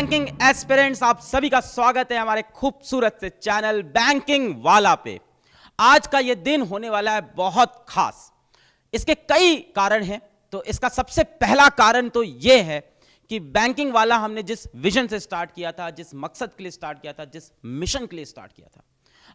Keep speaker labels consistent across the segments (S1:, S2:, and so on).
S1: Banking aspirants, आप सभी का स्वागत है हमारे खूबसूरत से चैनल बैंकिंग वाला पे। आज का ये दिन होने वाला है बहुत खास। इसके कई कारण हैं, तो इसका सबसे पहला कारण तो ये है कि बैंकिंग वाला हमने जिस विजन से स्टार्ट किया था, जिस मकसद के लिए स्टार्ट किया था, जिस मिशन के लिए स्टार्ट किया था,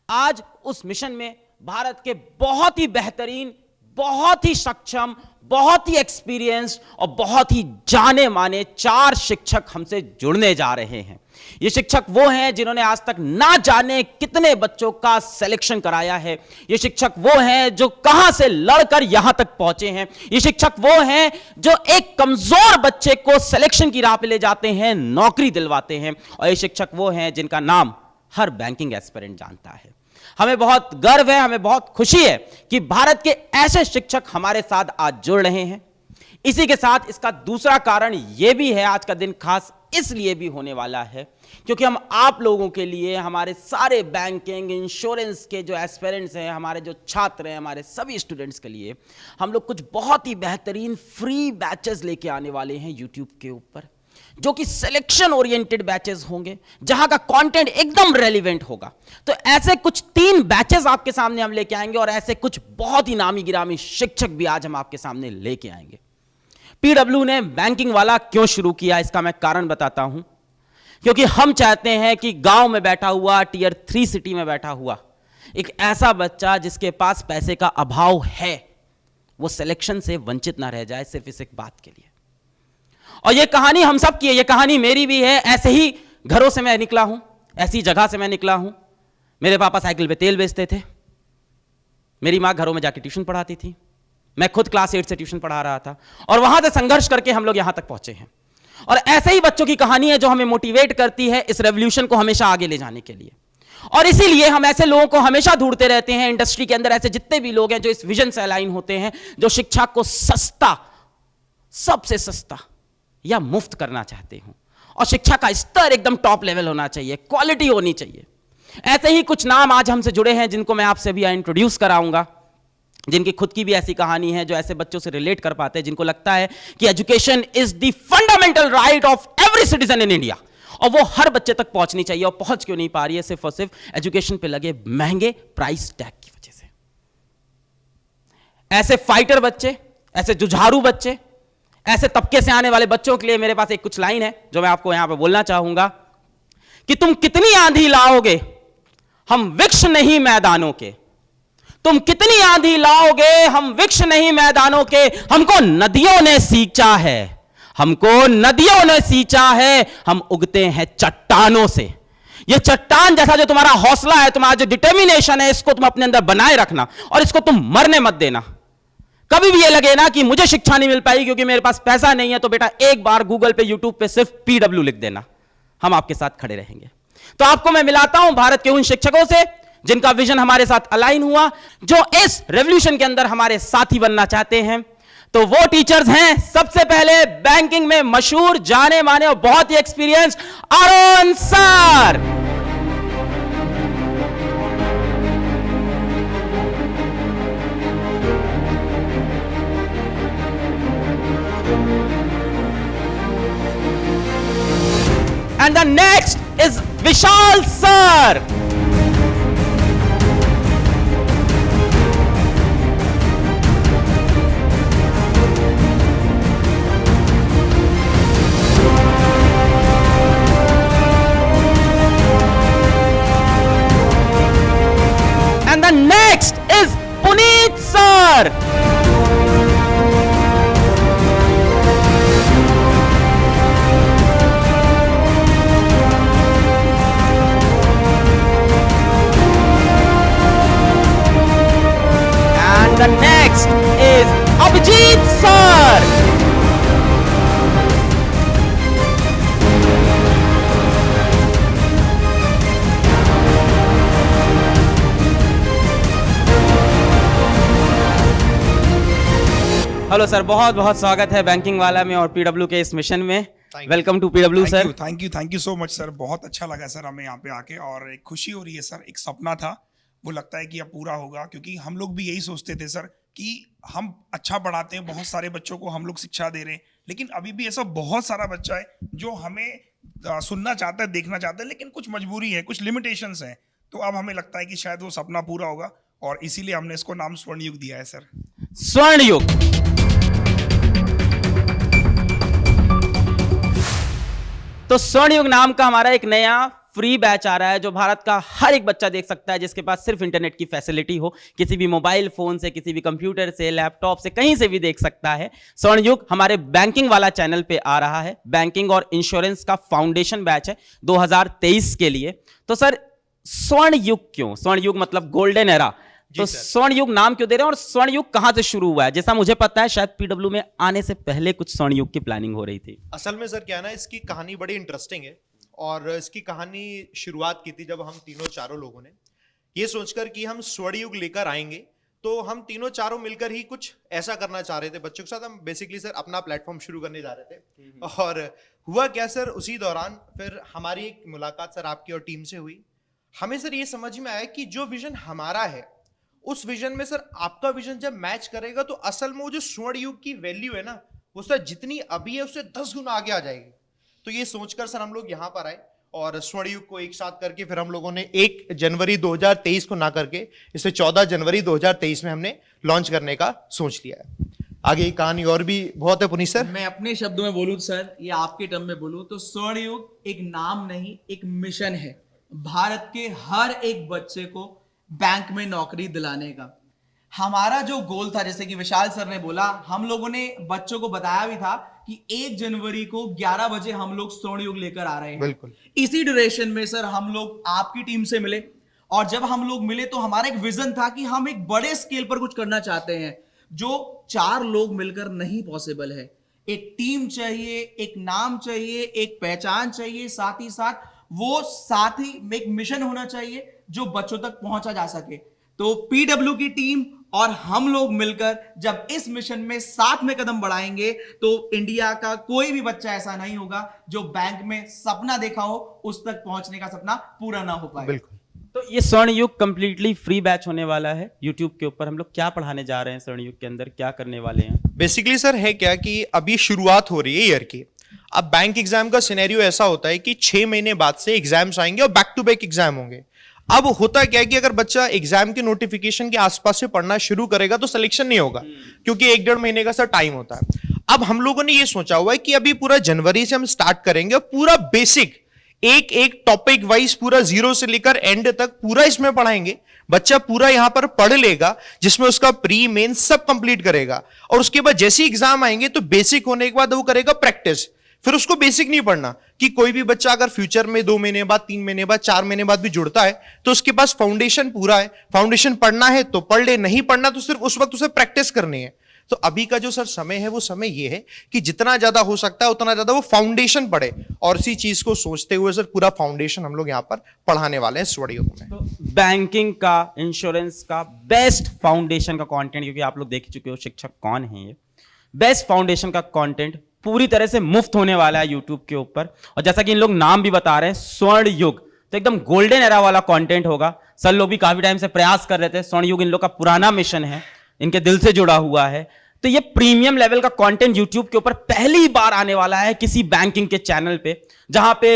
S1: आज उस मिशन में भारत के बहुत ही बेहतरीन, बहुत ही सक्षम, बहुत ही एक्सपीरियंस्ड और बहुत ही जाने माने 4 शिक्षक हमसे जुड़ने जा रहे हैं। ये शिक्षक वो हैं जिन्होंने आज तक ना जाने कितने बच्चों का सिलेक्शन कराया है। ये शिक्षक वो हैं जो कहां से लड़कर यहां तक पहुंचे हैं। ये शिक्षक वो हैं जो एक कमजोर बच्चे को सिलेक्शन की राह पे ले जाते हैं, नौकरी दिलवाते हैं। और ये शिक्षक वो हैं जिनका नाम हर बैंकिंग एस्पिरेंट जानता है। हमें बहुत गर्व है, हमें बहुत खुशी है कि भारत के ऐसे शिक्षक हमारे साथ आज जुड़ रहे हैं। इसी के साथ इसका दूसरा कारण यह भी है, आज का दिन खास इसलिए भी होने वाला है क्योंकि हम आप लोगों के लिए, हमारे सारे बैंकिंग इंश्योरेंस के जो एस्पिरेंट्स हैं, हमारे जो छात्र हैं, हमारे सभी स्टूडेंट्स के लिए हम लोग कुछ बहुत ही बेहतरीन फ्री बैचेस लेके आने वाले हैं यूट्यूब के ऊपर, जो कि सिलेक्शन ओरिएंटेड बैचेस होंगे, जहां का कंटेंट एकदम रेलिवेंट होगा। तो ऐसे कुछ 3 बैचेस आपके सामने हम लेके आएंगे और ऐसे कुछ बहुत ही नामी गिरामी शिक्षक भी आज हम आपके सामने लेके आएंगे। पीडब्ल्यू ने बैंकिंग वाला क्यों शुरू किया, इसका मैं कारण बताता हूं। क्योंकि हम चाहते हैं कि गांव में बैठा हुआ, टियर 3 सिटी में बैठा हुआ एक ऐसा बच्चा जिसके पास पैसे का अभाव है, वो सिलेक्शन से वंचित ना रह जाए, सिर्फ इस एक बात के लिए। और ये कहानी हम सब की है, ये कहानी मेरी भी है। ऐसे ही घरों से मैं निकला हूं, ऐसी जगह से मैं निकला हूं। मेरे पापा साइकिल पे तेल बेचते थे, मेरी मां घरों में जाके ट्यूशन पढ़ाती थी, मैं खुद क्लास 8 से ट्यूशन पढ़ा रहा था, और वहां से संघर्ष करके हम लोग यहां तक पहुंचे हैं। और ऐसे ही बच्चों की कहानी है जो हमें मोटिवेट करती है इस रेवोल्यूशन को हमेशा आगे ले जाने के लिए। और इसीलिए हम ऐसे लोगों को हमेशा ढूंढते रहते हैं इंडस्ट्री के अंदर, ऐसे जितने भी लोग हैं जो इस विजन से अलाइन होते हैं, जो शिक्षा को सस्ता, सबसे सस्ता या मुफ्त करना चाहते हूं, और शिक्षा का स्तर एकदम टॉप लेवल होना चाहिए, क्वालिटी होनी चाहिए। ऐसे ही कुछ नाम आज हमसे जुड़े हैं जिनको मैं आपसे भी इंट्रोड्यूस कराऊंगा, जिनकी खुद की भी ऐसी कहानी है, जो ऐसे बच्चों से रिलेट कर पाते हैं, जिनको लगता है कि education is the fundamental right of every citizen in India, और वो हर बच्चे तक पहुंचनी चाहिए, और पहुंच क्यों नहीं पा रही है, सिर्फ और सिर्फ एजुकेशन पे लगे महंगे प्राइस टैग की वजह से। ऐसे फाइटर बच्चे, ऐसे जुझारू बच्चे, ऐसे तबके से आने वाले बच्चों के लिए मेरे पास एक कुछ लाइन है जो मैं आपको यहां पे बोलना चाहूंगा कि तुम कितनी आंधी लाओगे, हम वृक्ष नहीं मैदानों के। तुम कितनी आंधी लाओगे, हम वृक्ष नहीं मैदानों के। हमको नदियों ने सींचा है, हमको नदियों ने सींचा है, हम उगते हैं चट्टानों से। ये चट्टान जैसा जो तुम्हारा हौसला है, तुम्हारा जो डिटर्मिनेशन है, इसको तुम अपने अंदर बनाए रखना, और इसको तुम मरने मत देना। कभी भी ये लगे ना कि मुझे शिक्षा नहीं मिल पाई क्योंकि मेरे पास पैसा नहीं है, तो बेटा एक बार गूगल पे, यूट्यूब पे सिर्फ पीडब्ल्यू लिख देना, हम आपके साथ खड़े रहेंगे। तो आपको मैं मिलाता हूं भारत के उन शिक्षकों से जिनका विजन हमारे साथ अलाइन हुआ, जो इस रेवोल्यूशन के अंदर हमारे साथी बनना चाहते हैं। तो वो टीचर्स हैं, सबसे पहले बैंकिंग में मशहूर, जाने माने और बहुत ही experience Arun sir. And the next is Vishal sir. And the next is Puneet sir. The next is Abhijit sir. Hello sir, बहुत बहुत स्वागत है बैंकिंग वाला में और पीडब्ल्यू के इस मिशन में। Welcome to PW sir.
S2: Thank you so much sir, बहुत अच्छा लगा सर हमें यहाँ पे आके, और एक खुशी हो रही है सर। एक सपना था, वो लगता है कि अब पूरा होगा, क्योंकि हम लोग भी यही सोचते थे सर कि हम अच्छा पढ़ाते हैं, बहुत सारे बच्चों को हम लोग शिक्षा दे रहे हैं, लेकिन अभी भी ऐसा बहुत सारा बच्चा है जो हमें सुनना चाहता है, देखना चाहता है, लेकिन कुछ मजबूरी है, कुछ लिमिटेशंस हैं। तो अब हमें लगता है कि शायद वो सपना पूरा होगा और इसीलिए हमने इसको नाम स्वर्ण युग दिया है सर।
S1: स्वर्ण युग। तो स्वर्ण युग नाम का हमारा एक नया फ्री बैच आ रहा है जो भारत का हर एक बच्चा देख सकता है जिसके पास सिर्फ इंटरनेट की फैसिलिटी हो, किसी भी मोबाइल फोन से, किसी भी कंप्यूटर से, लैपटॉप से, कहीं से भी देख सकता है। स्वर्ण युग हमारे बैंकिंग वाला चैनल पे आ रहा है। बैंकिंग और इंश्योरेंस का फाउंडेशन बैच है 2023 के लिए। तो सर स्वर्ण युग क्यों? स्वर्ण युग मतलब गोल्डन एरा। तो स्वर्ण युग नाम क्यों दे रहे हैं और स्वर्ण युग कहां से शुरू हुआ है? जैसा मुझे पता है शायद पीडब्ल्यू में आने से पहले कुछ स्वर्ण युग की प्लानिंग हो रही थी।
S3: असल में सर क्या है ना, इसकी कहानी बड़ी इंटरेस्टिंग है और इसकी कहानी शुरुआत की थी जब हम तीनों चारों लोगों ने ये सोचकर कि हम स्वर्ण युग लेकर आएंगे। तो हम तीनों चारों मिलकर ही कुछ ऐसा करना चाह रहे थे बच्चों के साथ। हम बेसिकली सर अपना प्लेटफॉर्म शुरू करने जा रहे थे और हुआ क्या सर, उसी दौरान फिर हमारी एक मुलाकात सर आपकी और टीम से हुई। हमें सर ये समझ में आया कि जो विजन हमारा है उस विजन में सर आपका विजन जब मैच करेगा तो असल में वो जो स्वर्ण युग की वैल्यू है ना, वो सर जितनी अभी है उससे 10 गुना आगे आ जाएगी। तो ये सोचकर सर हम लोग यहाँ पर आए और स्वर्ण युग को एक साथ करके फिर हम लोगों ने 1 जनवरी 2023 को ना करके इसे 14 जनवरी 2023 में हमने लॉन्च करने का सोच लिया है। आगे की कहानी और भी बहुत है पुनीत सर।
S4: मैं अपने शब्दों में बोलूं सर, या आपके टर्म में बोलूं तो स्वर्ण युग एक नाम नहीं, एक मिशन है भारत के हर एक बच्चे को बैंक में नौकरी दिलाने का। हमारा जो गोल था, जैसे कि विशाल सर ने बोला, हम लोगों ने बच्चों को बताया भी था कि 1 जनवरी को 11 बजे हम लोग स्वर्ण युग लेकर आ रहे हैं।
S3: बिल्कुल
S4: इसी ड्यूरेशन में सर हम लोग आपकी टीम से मिले और जब हम लोग मिले तो हमारा एक विजन था कि हम एक बड़े स्केल पर कुछ करना चाहते हैं जो 4 लोग मिलकर नहीं पॉसिबल है। एक टीम चाहिए, एक नाम चाहिए, एक पहचान चाहिए, साथ ही साथ एक मिशन होना चाहिए जो बच्चों तक पहुंचा जा सके। तो पीडब्ल्यू की टीम और हम लोग मिलकर जब इस मिशन में साथ में कदम बढ़ाएंगे तो इंडिया का कोई भी बच्चा ऐसा नहीं होगा जो बैंक में सपना देखा हो उस तक पहुंचने का सपना पूरा ना हो पाए।
S3: बिल्कुल।
S1: तो ये स्वर्ण युग कंप्लीटली फ्री बैच होने वाला है यूट्यूब के ऊपर। हम लोग क्या पढ़ाने जा रहे हैं स्वर्ण युग के अंदर, क्या करने वाले हैं?
S3: बेसिकली सर है क्या कि अभी शुरुआत हो रही है ईयर की। अब बैंक एग्जाम का सिनेरियो ऐसा होता है कि 6 महीने बाद से एग्जाम्स आएंगे और बैक टू बैक एग्जाम होंगे। अब होता क्या है कि अगर बच्चा एग्जाम के नोटिफिकेशन के आसपास से पढ़ना शुरू करेगा तो सिलेक्शन नहीं होगा क्योंकि 1-1.5 महीने का सर टाइम होता है। अब हम लोगों ने ये सोचा हुआ है कि अभी पूरा जनवरी से हम स्टार्ट करेंगे और पूरा बेसिक एक टॉपिक वाइज पूरा 0 से लेकर एंड तक पूरा इसमें पढ़ाएंगे। बच्चा पूरा यहां पर पढ़ लेगा जिसमें उसका प्री मेन सब कंप्लीट करेगा और उसके बाद जैसे एग्जाम आएंगे तो बेसिक होने के बाद वो करेगा प्रैक्टिस। फिर उसको बेसिक नहीं पढ़ना कि कोई भी बच्चा अगर फ्यूचर में 2 महीने बाद, 3 महीने बाद, 4 महीने बाद भी जुड़ता है तो उसके पास फाउंडेशन पूरा है। फाउंडेशन पढ़ना है तो पढ़ ले, नहीं पढ़ना तो सिर्फ उस वक्त उसे प्रैक्टिस करनी है। तो अभी का जो सर समय है वो समय ये है कि जितना ज्यादा हो सकता है उतना ज्यादा वो फाउंडेशन पढ़े और इसी चीज को सोचते हुए सर पूरा फाउंडेशन हम लोग यहाँ पर पढ़ाने वाले हैं स्वर्ण युग में।
S1: तो बैंकिंग का, इंश्योरेंस का बेस्ट फाउंडेशन का कंटेंट, क्योंकि आप लोग देख चुके हो शिक्षक कौन है, ये बेस्ट फाउंडेशन का कंटेंट पूरी तरह से मुफ्त होने वाला है यूट्यूब के ऊपर। और जैसा कि इन लोग नाम भी बता रहे हैं स्वर्ण युग, तो एकदम गोल्डन एरा वाला कंटेंट होगा। सर लोग भी काफी टाइम से प्रयास कर रहे थे, स्वर्ण युग इन लोग का पुराना मिशन है, इनके दिल से जुड़ा हुआ है। तो ये प्रीमियम लेवल का कंटेंट यूट्यूब के ऊपर पहली बार आने वाला है किसी बैंकिंग के चैनल पे, जहां पे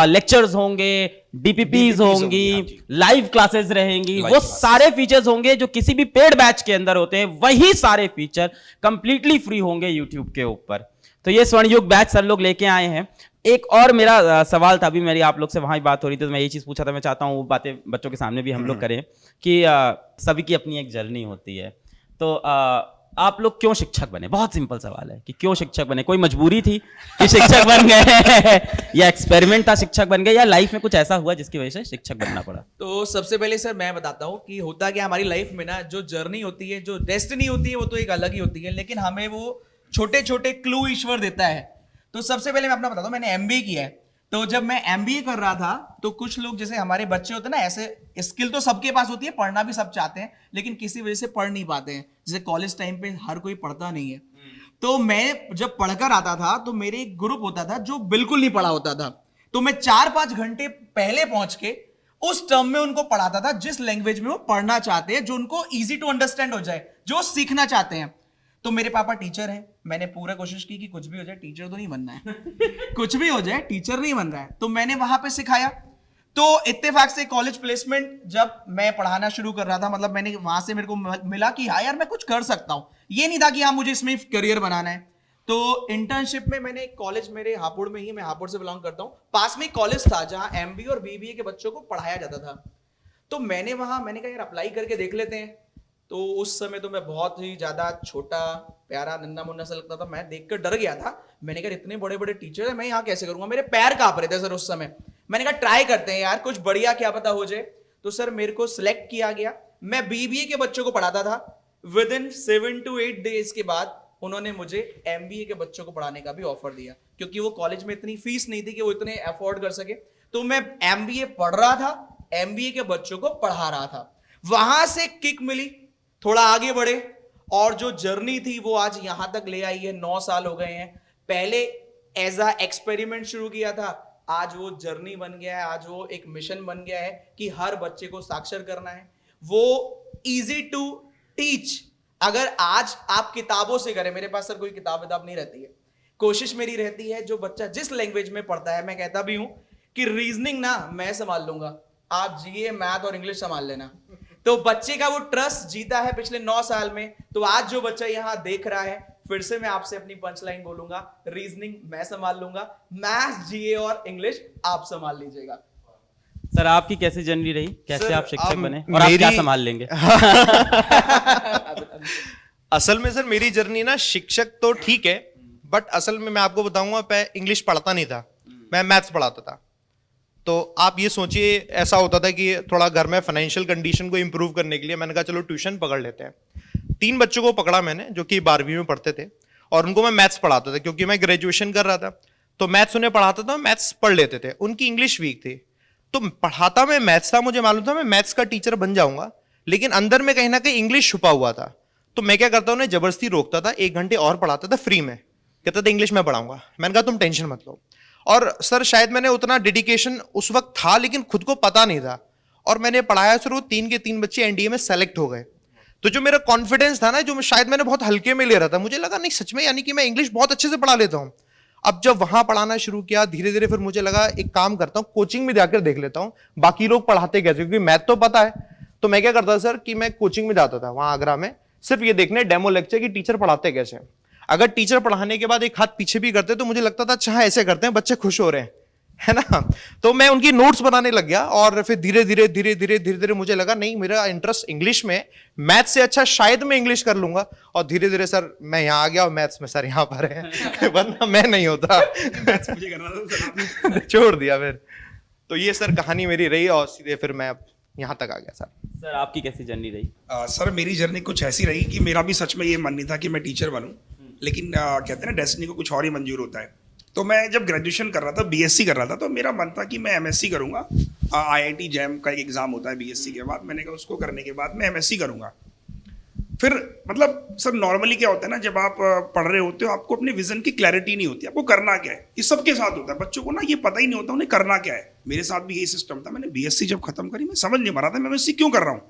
S1: लेक्चर्स होंगे, डीपीपीज होंगी, लाइव क्लासेस रहेंगी, वो सारे फीचर्स होंगे जो किसी भी पेड बैच के अंदर होते हैं, वही सारे फीचर कंप्लीटली फ्री होंगे यूट्यूब के ऊपर। तो ये स्वर्ण युग बैच सर लोग लेके आए हैं। एक और मेरा सवाल था, अभी मेरी आप लोग से वहां ही बात हो रही थी तो मैं ये चीज पूछा था, मैं चाहता हूँ वो बातें बच्चों के सामने भी हम लोग करें कि सभी की अपनी एक जर्नी होती है। तो आप लोग क्यों शिक्षक बने? बहुत सिंपल सवाल है कि क्यों शिक्षक बने। कोई मजबूरी थी कि शिक्षक बन गए या एक्सपेरिमेंट था शिक्षक बन गए, या लाइफ में कुछ ऐसा हुआ जिसकी वजह से शिक्षक बनना पड़ा?
S4: तो सबसे पहले सर मैं बताता हूँ कि होता क्या हमारी लाइफ में ना, जो जर्नी होती है, जो डेस्टिनी होती है, वो तो एक अलग ही होती है, लेकिन हमें वो छोटे छोटे क्लू ईश्वर देता है। तो सबसे पहले मैं अपना बताता हूँ, मैंने एमबीए किया है। तो जब मैं एमबीए कर रहा था तो कुछ लोग, जैसे हमारे बच्चे होते हैं ना, ऐसे स्किल तो सबके पास होती है, पढ़ना भी सब चाहते हैं, लेकिन किसी वजह से पढ़ नहीं पाते हैं। जैसे कॉलेज टाइम पे हर कोई पढ़ता नहीं है। तो मैं जब पढ़कर आता था तो मेरे एक ग्रुप होता था जो बिल्कुल नहीं पढ़ा होता था, तो मैं 4-5 घंटे पहले पहुंच के उस टर्म में उनको पढ़ाता था जिस लैंग्वेज में वो पढ़ना चाहते हैं, जो उनको ईजी टू अंडरस्टैंड हो जाए, जो सीखना चाहते हैं। तो मेरे पापा टीचर हैं, मैंने पूरा कोशिश की कि कुछ भी हो जाए टीचर तो नहीं बनना है कुछ भी हो जाए टीचर नहीं बनना है, तो मैंने वहां पे सिखाया। तो इत्तेफाक से कॉलेज प्लेसमेंट जब मैं पढ़ाना शुरू कर रहा था, मतलब मैंने वहां से मेरे को मिला कि हाँ यार मैं कुछ कर सकता हूं, ये नहीं था कि हाँ मुझे इसमें करियर बनाना है। तो इंटर्नशिप में मैंने कॉलेज, मेरे हापुड़ में ही, मैं हापुड़ से बिलोंग करता हूं, पास में कॉलेज था जहां एमबीए और बीबीए के बच्चों को पढ़ाया जाता था। तो मैंने कहा यार अप्लाई करके देख लेते हैं। तो उस समय तो मैं बहुत ही ज्यादा छोटा प्यारा नन्ना मुन्ना सा लगता था, मैं देखकर डर गया था। मैंने कहा इतने बड़े बड़े टीचर है, मैं यहाँ कैसे करूंगा, मेरे पैर कांप रहे थे सर उस समय। मैंने कहा ट्राई करते हैं यार, कुछ बढ़िया क्या पता हो जाए। तो सर मेरे को सिलेक्ट किया गया, मैं बीबीए के बच्चों को पढ़ाता था। विद इन 7 to 8 डेज के बाद उन्होंने मुझे एमबीए के बच्चों को पढ़ाने का भी ऑफर दिया, क्योंकि वो कॉलेज में इतनी फीस नहीं थी कि वो इतने अफोर्ड कर सके। तो मैं एमबीए पढ़ रहा था, एमबीए के बच्चों को पढ़ा रहा था। वहां से किक मिली, थोड़ा आगे बढ़े, और जो जर्नी थी वो आज यहां तक ले आई है। 9 साल हो गए हैं। पहले एज अ एक्सपेरिमेंट शुरू किया था, आज वो जर्नी बन गया है, आज वो एक मिशन बन गया है कि हर बच्चे को साक्षर करना है। वो इजी टू टीच। अगर आज आप किताबों से करें, मेरे पास सर कोई किताब नहीं रहती है, कोशिश मेरी रहती है जो बच्चा जिस लैंग्वेज में पढ़ता है, मैं कहता भी हूं कि रीजनिंग ना मैं संभाल लूंगा, आप जीए मैथ और इंग्लिश संभाल लेना। तो बच्चे का वो ट्रस्ट जीता है पिछले 9 साल में। तो आज जो बच्चा यहां देख रहा है, फिर से मैं आपसे अपनी पंचलाइन बोलूंगा, रीजनिंग मैं संभाल लूंगा, मैथ्स, जीए और इंग्लिश आप संभाल लीजिएगा।
S1: सर आपकी कैसी जर्नी रही, कैसे
S3: सर,
S1: आप शिक्षक
S3: अब
S1: बने और आप क्या
S3: मेरी-
S1: संभाल लेंगे?
S3: असल में सर मेरी जर्नी ना, शिक्षक तो ठीक है, बट असल में मैं आपको बताऊंगा, मैं इंग्लिश पढ़ता नहीं था, मैं मैथ्स पढ़ाता था। तो आप ये सोचिए, ऐसा होता था कि थोड़ा घर में फाइनेंशियल कंडीशन को इंप्रूव करने के लिए मैंने कहा चलो ट्यूशन पकड़ लेते हैं। 3 बच्चों को पकड़ा मैंने जो कि 12वीं में पढ़ते थे, और उनको मैं मैथ्स पढ़ाता था क्योंकि मैं ग्रेजुएशन कर रहा था। तो मैथ्स उन्हें पढ़ाता था, मैथ्स पढ़ लेते थे, उनकी इंग्लिश वीक थी। तो पढ़ाता मैं मैथ्स था, मुझे मालूम था मैं मैथ्स का टीचर बन जाऊंगा, लेकिन अंदर में कहीं ना कहीं इंग्लिश छुपा हुआ था। तो मैं क्या करता, उन्हें जबरदस्ती रोकता था, 1 घंटे और पढ़ाता था फ्री में, कहता था इंग्लिश में पढ़ाऊंगा। मैंने कहा तुम टेंशन मत लो। और सर शायद मैंने उतना डेडिकेशन उस वक्त था, लेकिन खुद को पता नहीं था, और मैंने पढ़ाया। सर वो 3 के 3 बच्चे एनडीए में सेलेक्ट हो गए। तो जो मेरा कॉन्फिडेंस था ना, जो शायद मैंने बहुत हल्के में ले रहा था, मुझे लगा नहीं सच में, यानी कि मैं इंग्लिश बहुत अच्छे से पढ़ा लेता हूं। अब जब वहां पढ़ाना शुरू किया, धीरे धीरे फिर मुझे लगा एक काम करता हूं, कोचिंग में जाकर देख लेता हूं बाकी लोग पढ़ाते कैसे, क्योंकि मैथ तो पता है। तो मैं क्या करता सर कि मैं कोचिंग में जाता था वहां आगरा में, सिर्फ ये देखने डेमो लेक्चर कि टीचर पढ़ाते कैसे। अगर टीचर पढ़ाने के बाद एक हाथ पीछे भी करते तो मुझे लगता था अच्छा ऐसे करते हैं, बच्चे खुश हो रहे हैं, है ना। तो मैं उनकी नोट्स बनाने लग गया, और फिर धीरे धीरे मुझे लगा नहीं, मेरा इंटरेस्ट इंग्लिश में, मैथ से अच्छा शायद मैं इंग्लिश कर लूंगा। और धीरे धीरे सर मैं यहाँ आ गया, और मैथ्स में सर यहाँ पर है वरना मैं नहीं होता
S2: मुझे करना था सर।
S3: छोड़ दिया फिर। तो ये सर कहानी मेरी रही, और सीधे फिर मैं यहाँ तक आ गया सर।
S1: सर आपकी कैसी जर्नी रही?
S2: सर मेरी जर्नी कुछ ऐसी रही कि मेरा भी सच में ये मन नहीं था कि मैं टीचर बनूं, लेकिन कहते हैं ना डेस्टिनी को कुछ और ही मंजूर होता है। तो मैं जब ग्रेजुएशन कर रहा था, बीएससी कर रहा था, तो मेरा मन था कि मैं एमएससी करूंगा। आईआईटी जैम का एक एग्जाम होता है बीएससी के बाद, मैंने कहा उसको करने के बाद मैं एमएससी करूंगा। फिर मतलब सर नॉर्मली क्या होता है ना, जब आप पढ़ रहे होते हो आपको अपने विजन की क्लैरिटी नहीं होती, आपको करना क्या है। ये सबके साथ होता है, बच्चों को ना ये पता ही नहीं होता उन्हें करना क्या है। मेरे साथ भी यही सिस्टम था। मैंने बीएससी जब खत्म करी, मैं समझ नहीं पा रहा था मैं एमएससी क्यों कर रहा हूँ,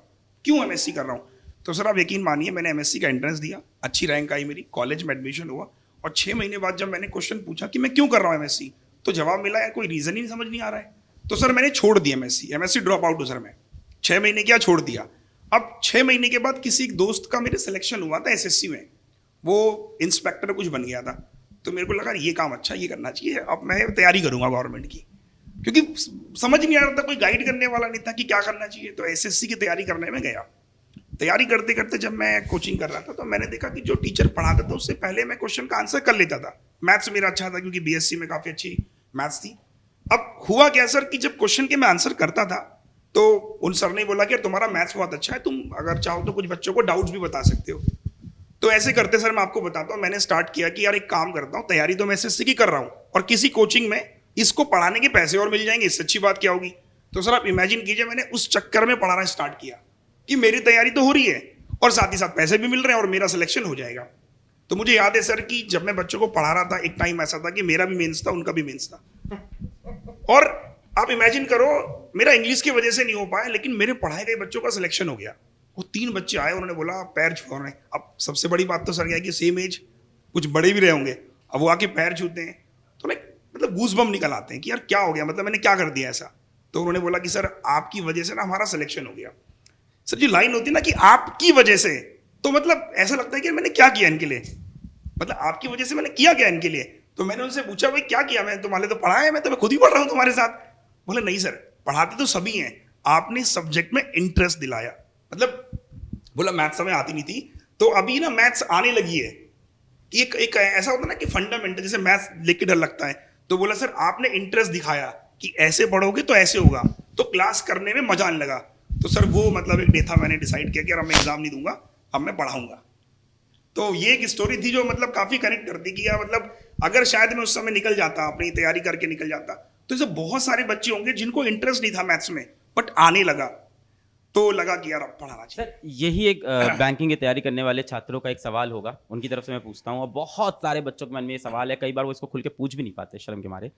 S2: क्यों एमएससी कर रहा हूँ। तो सर आप यकीन मानिए, मैंने एमएससी का एंट्रेंस दिया, अच्छी रैंक आई मेरी, कॉलेज में एडमिशन हुआ, और 6 महीने बाद जब मैंने क्वेश्चन पूछा कि मैं क्यों कर रहा हूँ एमएससी, तो जवाब मिला यार कोई रीजन ही समझ नहीं आ रहा है। तो सर मैंने छोड़ दिया एमएससी ड्रॉप आउट हूँ सर मैं। 6 महीने क्या छोड़ दिया। अब 6 महीने के बाद किसी एक दोस्त का मेरे सिलेक्शन हुआ था एसएससी में, वो इंस्पेक्टर कुछ बन गया था। तो मेरे को लगा ये काम अच्छा, ये करना चाहिए, अब मैं तैयारी करूंगा गवर्नमेंट की, क्योंकि समझ नहीं आ रहा था, कोई गाइड करने वाला नहीं था कि क्या करना चाहिए। तो एसएससी की तैयारी करने में गया। तैयारी करते करते जब मैं कोचिंग कर रहा था, तो मैंने देखा कि जो टीचर पढ़ाता था उससे पहले मैं क्वेश्चन का आंसर कर लेता था। मैथ्स मेरा अच्छा था क्योंकि बीएससी में काफ़ी अच्छी मैथ्स थी। अब हुआ क्या सर कि जब क्वेश्चन के मैं आंसर करता था, तो उन सर ने बोला कि तुम्हारा मैथ्स बहुत अच्छा है, तुम अगर चाहो तो कुछ बच्चों को डाउट्स भी बता सकते हो। तो ऐसे करते सर मैं आपको बताता हूँ, मैंने स्टार्ट किया कि यार एक काम करता हूँ, तैयारी तो मैं एसएससी की कर रहा हूँ और किसी कोचिंग में इसको पढ़ाने के पैसे और मिल जाएंगे, इससे अच्छी बात क्या होगी। तो सर आप इमेजिन कीजिए, मैंने उस चक्कर में पढ़ाना स्टार्ट किया कि मेरी तैयारी तो हो रही है और साथ ही साथ पैसे भी मिल रहे हैं और मेरा सिलेक्शन हो जाएगा। तो मुझे याद है सर कि जब मैं बच्चों को पढ़ा रहा था, एक टाइम ऐसा था कि मेरा भी मेंस था, उनका भी मेंस था, और आप इमेजिन करो मेरा इंग्लिश की वजह से नहीं हो पाया, लेकिन मेरे पढ़ाए गए बच्चों का सिलेक्शन हो गया। वो 3 बच्चे आए, उन्होंने बोला पैर छुआ रहे हैं। अब सबसे बड़ी बात तो सर क्या है कि सेम एज, कुछ बड़े भी रहे होंगे, अब वो आके पैर छूते हैं तो ना मतलब गूज़बम्प निकल आते हैं कि यार क्या हो गया, मतलब मैंने क्या कर दिया ऐसा। तो उन्होंने बोला कि सर आपकी वजह से ना हमारा सिलेक्शन हो गया। सर जो लाइन होती है ना कि आपकी वजह से, तो मतलब ऐसा लगता है कि मैंने क्या किया इनके लिए, मतलब आपकी वजह से मैंने किया क्या इनके लिए। तो मैंने उनसे पूछा भाई क्या किया, मैंने तुम्हारे तो पढ़ा है, मैं तो मैं खुद ही पढ़ रहा हूँ तुम्हारे साथ। बोले नहीं सर, पढ़ाते तो सभी हैं, आपने सब्जेक्ट में इंटरेस्ट दिलाया। मतलब बोला मैथ्स हमें आती नहीं थी, तो अभी ना मैथ्स आने लगी है। एक ऐसा होता है ना कि फंडामेंटल, जैसे मैथ्स लिख के डर लगता है, तो बोला सर आपने इंटरेस्ट दिखाया कि ऐसे पढ़ोगे तो ऐसे होगा, तो क्लास करने में मजा आने लगा। तो सर वो मतलब एक डे था, मैंने डिसाइड किया कि यार अब मैं एग्जाम नहीं दूंगा, अब मैं पढ़ाऊंगा। तो ये एक स्टोरी थी जो मतलब काफी कनेक्ट करती कि यार मतलब अगर शायद मैं उस समय निकल जाता, अपनी तैयारी करके निकल जाता, तो ऐसे बहुत सारे बच्चे होंगे जिनको इंटरेस्ट नहीं था मैथ्स में, बट आने लगा, तो लगा कि यार अब पढ़ाना चाहिए।
S1: सर यही एक बैंकिंग की तैयारी करने वाले छात्रों का एक सवाल होगा, उनकी तरफ से मैं पूछता हूँ। और बहुत सारे बच्चों के मन में ये सवाल है, कई बार वो इसको खुल के पूछ भी नहीं पाते शर्म के मारे,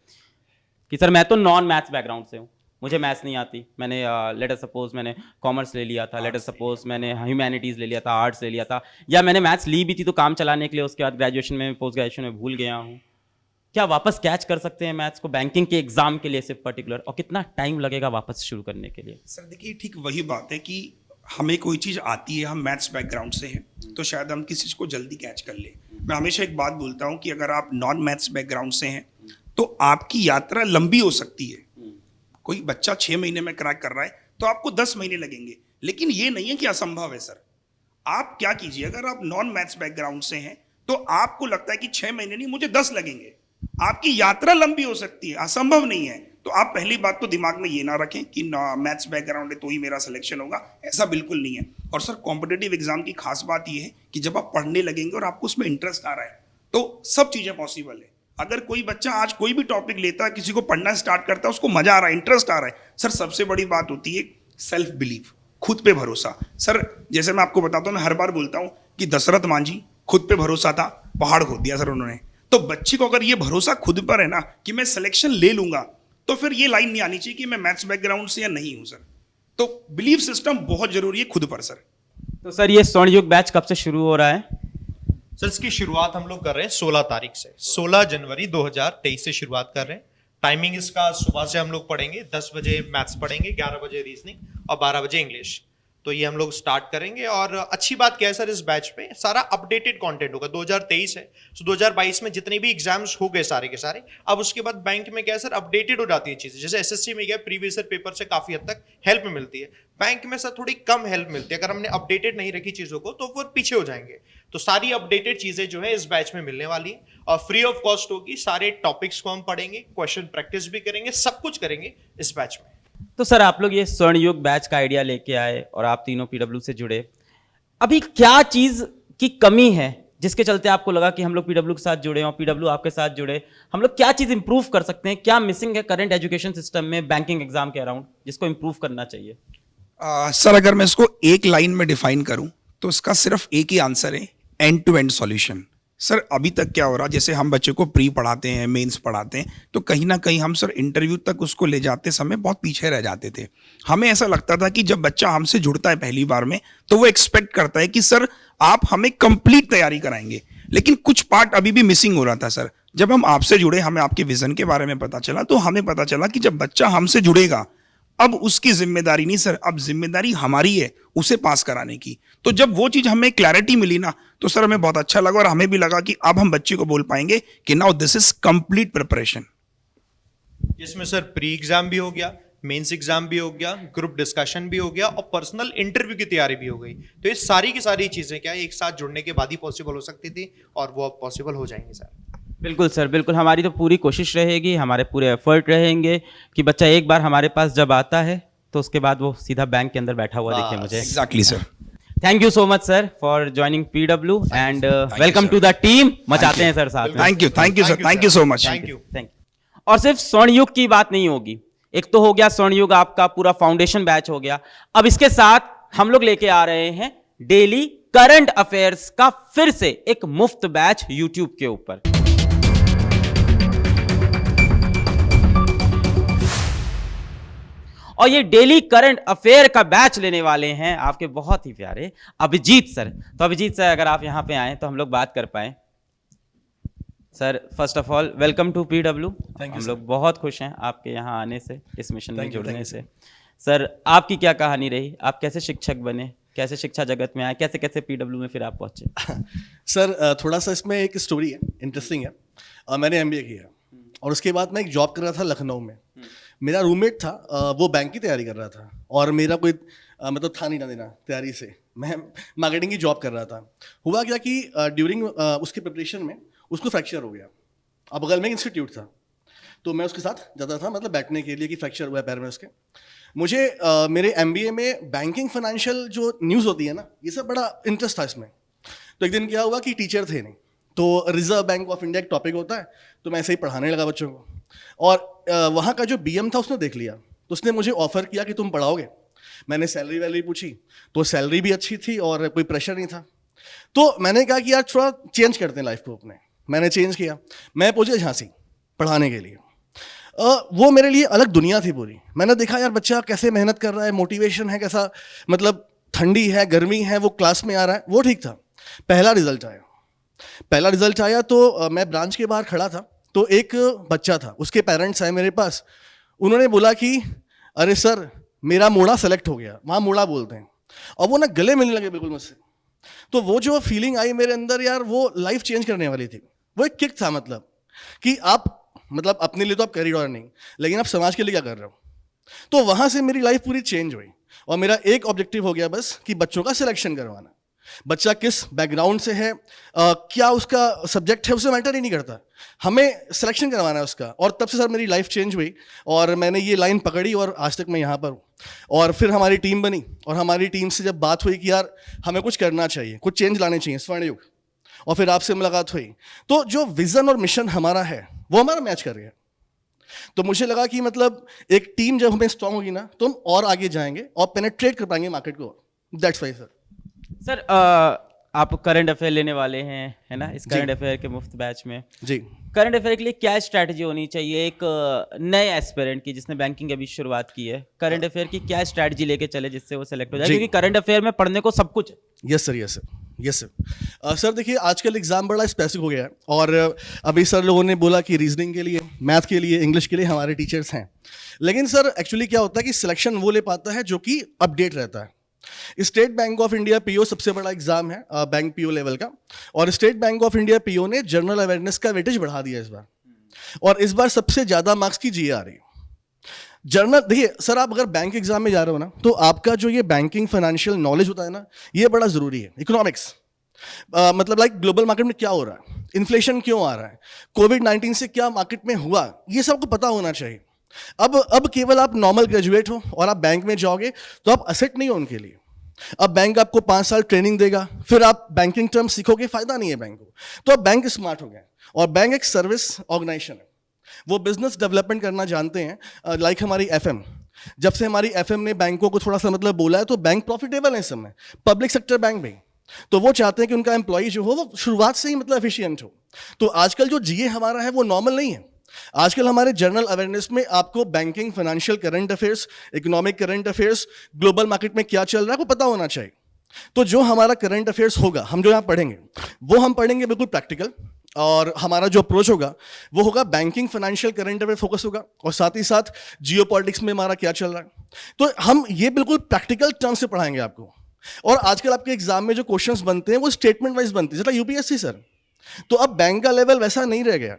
S1: कि सर मैं तो नॉन मैथ्स बैकग्राउंड से हूँ, मुझे मैथ्स नहीं आती, मैंने लेटर सपोज मैंने कॉमर्स ले लिया था, लेटर सपोज मैंने ह्यूमैनिटीज़ ले लिया था, आर्ट्स ले लिया था, या मैंने मैथ्स ली भी थी तो काम चलाने के लिए, उसके बाद ग्रेजुएशन में पोस्ट ग्रेजुएशन में भूल गया हूँ। क्या वापस कैच कर सकते हैं मैथ्स को बैंकिंग के एग्जाम के लिए सिर्फ पर्टिकुलर, और कितना टाइम लगेगा वापस शुरू करने के लिए?
S2: सर देखिए ठीक वही बात है कि हमें कोई चीज़ आती है, हम मैथ्स बैकग्राउंड से हैं, तो शायद हम किसी चीज़ को जल्दी कैच कर ले। मैं हमेशा एक बात बोलता हूँ कि अगर आप नॉन मैथ्स बैकग्राउंड से हैं तो आपकी यात्रा लंबी हो सकती है। कोई बच्चा 6 महीने में क्रैक कर रहा है तो आपको 10 महीने लगेंगे, लेकिन ये नहीं है कि असंभव है सर। आप क्या कीजिए, अगर आप नॉन मैथ्स बैकग्राउंड से हैं तो आपको लगता है कि 6 महीने नहीं मुझे 10 लगेंगे, आपकी यात्रा लंबी हो सकती है, असंभव नहीं है। तो आप पहली बात तो दिमाग में ये ना रखें कि मैथ्स बैकग्राउंड है तो ही मेरा सिलेक्शन होगा, ऐसा बिल्कुल नहीं है। और सर कॉम्पिटिटिव एग्जाम की खास बात ये है कि जब आप पढ़ने लगेंगे और आपको उसमें इंटरेस्ट आ रहा है तो सब चीज़ें पॉसिबल है। अगर कोई बच्चा आज कोई भी टॉपिक लेता है, किसी को पढ़ना स्टार्ट करता है, उसको मजा आ रहा है, इंटरेस्ट आ रहा है, सर सबसे बड़ी बात होती है सेल्फ बिलीव, खुद पे भरोसा। सर जैसे मैं आपको बताता हूँ, मैं हर बार बोलता हूँ कि दशरथ मांझी खुद पे भरोसा था, पहाड़ खोद दिया सर उन्होंने। तो बच्चे को अगर ये भरोसा खुद पर है ना कि मैं सिलेक्शन ले लूंगा, तो फिर ये लाइन नहीं आनी चाहिए कि मैं मैथ्स बैकग्राउंड से या नहीं हूं सर। तो बिलीव सिस्टम बहुत जरूरी है खुद पर सर।
S1: तो सर ये स्वर्ण युग बैच कब से शुरू हो रहा है?
S3: सर इसकी शुरुआत हम लोग कर रहे हैं 16 तारीख से, 16 जनवरी 2023 से शुरुआत कर रहे हैं। टाइमिंग इसका सुबह से हम लोग पढ़ेंगे, 10 बजे मैथ्स पढ़ेंगे, 11 बजे रीजनिंग और 12 बजे इंग्लिश। तो ये हम लोग स्टार्ट करेंगे। और अच्छी बात क्या है सर, इस बैच में सारा अपडेटेड कंटेंट होगा। 2023 है तो 2022 में जितने भी एग्जाम्स हो गए सारे के सारे, अब उसके बाद बैंक में क्या है सर, अपडेटेड हो जाती है चीजें। जैसे एसएससी में क्या प्रीवियस ईयर पेपर से काफी हद तक हेल्प मिलती है, बैंक में सर थोड़ी कम हेल्प मिलती है। अगर हमने अपडेटेड नहीं रखी चीजों को तो वो पीछे हो जाएंगे। तो सारी अपडेटेड चीजें जो है इस बैच में मिलने वाली है और फ्री ऑफ कॉस्ट होगी। सारे टॉपिक्स को हम पढ़ेंगे, क्वेश्चन प्रैक्टिस भी करेंगे, सब कुछ करेंगे इस बैच में।
S1: तो सर आप लोग ये स्वर्ण युग बैच का आइडिया लेके आए और आप तीनों पीडब्ल्यू से जुड़े, अभी क्या चीज की कमी है जिसके चलते आपको लगा कि हम लोग पीडब्ल्यू के साथ जुड़े और पीडब्ल्यू आपके साथ जुड़े? हम लोग क्या चीज इंप्रूव कर सकते हैं, क्या मिसिंग है करंट एजुकेशन सिस्टम में बैंकिंग एग्जाम के अराउंड जिसको इंप्रूव करना चाहिए?
S2: सर अगर मैं इसको एक लाइन में डिफाइन करूं तो इसका सिर्फ एक ही आंसर है, end to end solution. Sir अभी तक क्या हो रहा, जैसे हम बच्चे को प्री पढ़ाते हैं, मेंस पढ़ाते हैं, तो कहीं ना कहीं हम सर इंटरव्यू तक उसको ले जाते समय बहुत पीछे रह जाते थे। हमें ऐसा लगता था कि जब बच्चा हमसे जुड़ता है पहली बार में तो वो एक्सपेक्ट करता है कि सर आप हमें कंप्लीट तैयारी कराएंगे, लेकिन कुछ पार्ट अभी भी मिसिंग हो रहा था सर। जब हम आपसे जुड़े, हमें आपके विजन के बारे में पता चला, तो हमें पता चला कि जब बच्चा हमसे जुड़ेगा अब उसकी जिम्मेदारी नहीं सर, अब जिम्मेदारी हमारी है उसे पास कराने की। तो जब वो चीज हमें क्लैरिटी मिली ना तो सर हमें बहुत अच्छा लगा और हमें भी लगा कि अब हम बच्चे को बोल पाएंगे कि now this is complete preparation.
S3: जिसमें सर प्री एग्जाम भी हो गया, मेंस एग्जाम भी हो गया, ग्रुप डिस्कशन भी हो गया और पर्सनल इंटरव्यू की तैयारी भी हो गई। तो ये सारी की सारी चीजें क्या है एक साथ जुड़ने के बाद ही पॉसिबल हो सकती थी और वो अब पॉसिबल हो जाएंगी सर।
S1: बिल्कुल सर, बिल्कुल। हमारी तो पूरी कोशिश रहेगी, हमारे पूरे एफर्ट रहेंगे कि बच्चा एक बार हमारे पास जब आता है तो उसके बाद वो सीधा बैंक के अंदर बैठा हुआ दिखे मुझे।
S2: Exactly sir.
S1: Thank you so much sir for joining PW and welcome to the team. मचाते हैं सर साथ में।
S2: Thank you sir, thank you so much.
S3: Thank you.
S1: और सिर्फ स्वर्ण युग की बात नहीं होगी, एक तो हो गया स्वर्ण युग आपका पूरा फाउंडेशन बैच हो गया, अब इसके साथ हम लोग लेके आ रहे हैं डेली करंट अफेयर्स का फिर से एक मुफ्त बैच यूट्यूब के ऊपर। और ये डेली करंट अफेयर का बैच लेने वाले हैं आपके बहुत ही प्यारे अभिजीत सर। तो अभिजीत सर अगर आप यहाँ पे आए तो हम लोग बात कर पाए। Sir first of all welcome to PW. हम लोग बहुत खुश हैं आपके यहाँ आने से, इस मिशन में जुड़ने से। सर आपकी क्या कहानी रही, आप कैसे शिक्षक बने, कैसे शिक्षा जगत में आए, कैसे कैसे पीडब्ल्यू में फिर आप पहुंचे?
S5: सर थोड़ा सा इसमें एक स्टोरी है, इंटरेस्टिंग है। मैंने एमबीए किया और उसके बाद मैं एक जॉब कर रहा था लखनऊ में। मेरा रूममेट था, वो बैंक की तैयारी कर रहा था और मेरा कोई मतलब था नहीं ना देना तैयारी से। मैं मार्केटिंग की जॉब कर रहा था। हुआ क्या कि ड्यूरिंग उसके प्रिपरेशन में उसको फ्रैक्चर हो गया। अब बगल में इंस्टीट्यूट था तो मैं उसके साथ जाता था, मतलब बैठने के लिए कि फ्रैक्चर हुआ है पैर में उसके। मुझे मेरे एमबीए में बैंकिंग फाइनेंशियल जो न्यूज़ होती है ना, ये सब बड़ा इंटरेस्ट था इसमें। तो एक दिन क्या हुआ कि टीचर थे नहीं, तो रिजर्व बैंक ऑफ इंडिया एक टॉपिक होता है, तो मैं ऐसे ही पढ़ाने लगा बच्चों को। और वहाँ का जो बीएम था उसने देख लिया, तो उसने मुझे ऑफर किया कि तुम पढ़ाओगे। मैंने सैलरी वैलरी पूछी तो सैलरी भी अच्छी थी और कोई प्रेशर नहीं था। तो मैंने कहा कि यार थोड़ा चेंज करते हैं लाइफ को अपने। मैंने चेंज किया, मैं पहुंचे झांसी पढ़ाने के लिए। वो मेरे लिए अलग दुनिया थी पूरी। मैंने देखा यार बच्चा कैसे मेहनत कर रहा है, मोटिवेशन है कैसा, मतलब ठंडी है गर्मी है, वो क्लास में आ रहा है, वो ठीक था। पहला रिजल्ट आया तो मैं ब्रांच के बाहर खड़ा था, तो एक बच्चा था, उसके पेरेंट्स आए मेरे पास। उन्होंने बोला कि अरे सर मेरा मोड़ा सेलेक्ट हो गया, वहाँ मोड़ा बोलते हैं, और वो ना गले मिलने लगे बिल्कुल मुझसे। तो वो जो फीलिंग आई मेरे अंदर यार, वो लाइफ चेंज करने वाली थी। वो एक किक था, मतलब कि आप मतलब अपने लिए तो आप कर ही रहे नहीं, लेकिन आप समाज के लिए क्या कर रहे हो। तो वहाँ से मेरी लाइफ पूरी चेंज हुई और मेरा एक ऑब्जेक्टिव हो गया बस कि बच्चों का सिलेक्शन करवाना। बच्चा किस बैकग्राउंड से है, क्या उसका सब्जेक्ट है, उसे मैटर ही नहीं करता, हमें सिलेक्शन करवाना है उसका। और तब से सर मेरी लाइफ चेंज हुई और मैंने ये लाइन पकड़ी और आज तक मैं यहाँ पर हूँ। और फिर हमारी टीम बनी और हमारी टीम से जब बात हुई कि यार हमें कुछ करना चाहिए, कुछ चेंज लाने चाहिए स्वर्ण युग, और फिर आपसे मुलाकात हुई, तो जो विजन और मिशन हमारा है वो हमारा मैच कर गया। तो मुझे लगा कि मतलब एक टीम जब हमें स्ट्रांग होगी ना तो हम और आगे जाएंगे और पेनिट्रेट कर पाएंगे मार्केट को। That's why sir.
S1: सर आप करंट अफेयर लेने वाले हैं, है ना, इस करंट अफेयर के मुफ्त बैच में।
S5: जी,
S1: करंट अफेयर के लिए क्या स्ट्रैटेजी होनी चाहिए एक नए एस्पिरेंट की जिसने बैंकिंग अभी शुरुआत की है? करंट अफेयर की क्या स्ट्रैटेजी लेके चले जिससे वो सेलेक्ट हो जाए, क्योंकि करंट अफेयर में पढ़ने को सब कुछ है।
S5: Yes sir. सर देखिए आजकल एग्जाम बड़ा स्पेसिफिक हो गया है और अभी सर लोगों ने बोला कि रीजनिंग के लिए, मैथ के लिए, इंग्लिश के लिए हमारे टीचर्स हैं। लेकिन सर एक्चुअली क्या होता है कि सिलेक्शन वो ले पाता है जो कि अपडेट रहता है। State bank of India PO सबसे बड़ा एग्जाम है बैंक पीओ लेवल का, और state bank of India PO ने जनरल अवेयरनेस का वेटेज बढ़ा दिया इस बार, और इस बार सबसे ज्यादा मार्क्स की जीए आ रही है। जर्नल देखिए सर, आप अगर बैंक एग्जाम में जा रहे हो ना, तो आपका जो ये बैंकिंग फाइनेंशियल नॉलेज होता है ना, ये बड़ा जरूरी है। इकोनॉमिक्स मतलब लाइक ग्लोबल मार्केट में क्या हो रहा है, इन्फ्लेशन क्यों आ रहा है, कोविड-19 से क्या मार्केट में हुआ, ये सबको पता होना चाहिए। अब केवल आप नॉर्मल ग्रेजुएट हो और आप बैंक में जाओगे तो आप असेट नहीं हो उनके लिए। अब बैंक आपको 5 साल ट्रेनिंग देगा, फिर आप बैंकिंग टर्म सीखोगे, फायदा नहीं है बैंक को। तो अब बैंक स्मार्ट हो गए और बैंक एक सर्विस ऑर्गेनाइजेशन है, वो बिजनेस डेवलपमेंट करना जानते हैं। लाइक हमारी एफएम, जब से हमारी एफएम ने बैंकों को थोड़ा सा मतलब बोला है, तो बैंक प्रॉफिटेबल है इस समय, पब्लिक सेक्टर बैंक भी। तो वो चाहते हैं कि उनका एम्प्लॉय जो हो वो शुरुआत से ही मतलब एफिशिएंट हो। तो आजकल जो जीए हमारा है वो नॉर्मल नहीं है। आजकल हमारे जनरल अवेयरनेस में आपको banking, financial, current affairs, economic current affairs, global market में क्या चल रहा है वो पता होना चाहिए। तो जो हमारा करंट अफेयर्स होगा, हम जो यहाँ पढ़ेंगे वो हम पढ़ेंगे बिल्कुल प्रैक्टिकल, और हमारा जो अप्रोच होगा वो होगा banking, financial, current affair focus होगा, और साथ ही साथ जियोपॉलिटिक्स में हमारा क्या चल रहा है। तो हम ये बिल्कुल प्रैक्टिकल टर्म से पढ़ाएंगे आपको। और आजकल आपके एग्जाम में जो क्वेश्चंस बनते हैं वो स्टेटमेंट वाइज बनते हैं, जैसा यूपीएससी सर। तो अब बैंक का लेवल वैसा नहीं रह गया,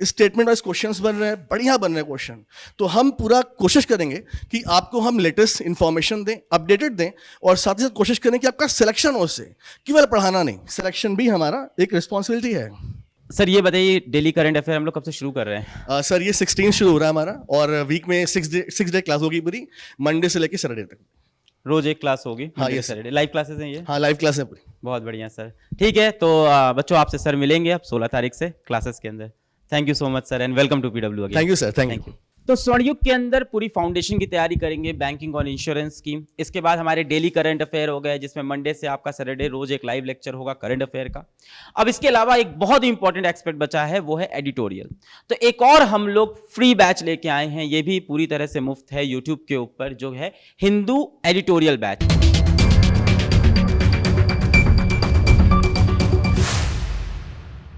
S5: स्टेटमेंट वाइज क्वेश्चंस बन रहे हैं, बढ़िया बन रहे हैं क्वेश्चन। तो हम पूरा कोशिश करेंगे कि आपको हम लेटेस्ट इंफॉर्मेशन दें, अपडेटेड दें, और साथ ही साथ कोशिश करें कि आपका सिलेक्शन हो, उससे केवल पढ़ाना नहीं, सिलेक्शन भी हमारा एक रिस्पॉन्सिबिलिटी है।
S1: सर ये बताइए, डेली करंट अफेयर हम लोग कब से शुरू कर रहे हैं?
S5: सर ये 16 शुरू हो रहा है हमारा, और वीक में 6 डे क्लास होगी पूरी, मंडे से लेकर सैटरडे तक।
S1: रोज एक क्लास होगी?
S5: हाँ, ये सर
S1: लाइव क्लासेस हैं ये?
S5: हाँ, लाइव क्लास है पूरी।
S1: बहुत बढ़िया सर। ठीक है, तो बच्चों आपसे सर मिलेंगे अब 16 तारीख से क्लासेस के अंदर। Thank you so much sir, and welcome to PW again.
S5: Thank you sir, thank you.
S1: तो स्वर्णयुग के अंदर पूरी फाउंडेशन की तैयारी करेंगे बैंकिंग और इंश्योरेंस की। इसके बाद हमारे डेली करंट अफेयर हो गए, जिसमें मंडे से आपका सैटरडे रोज एक लाइव लेक्चर होगा करंट अफेयर का। अब इसके अलावा एक बहुत इंपॉर्टेंट एस्पेक्ट बचा है, वो है एडिटोरियल। तो एक और हम लोग फ्री बैच लेके आए हैं, ये भी पूरी तरह से मुफ्त है यूट्यूब के ऊपर, जो है हिंदू एडिटोरियल बैच।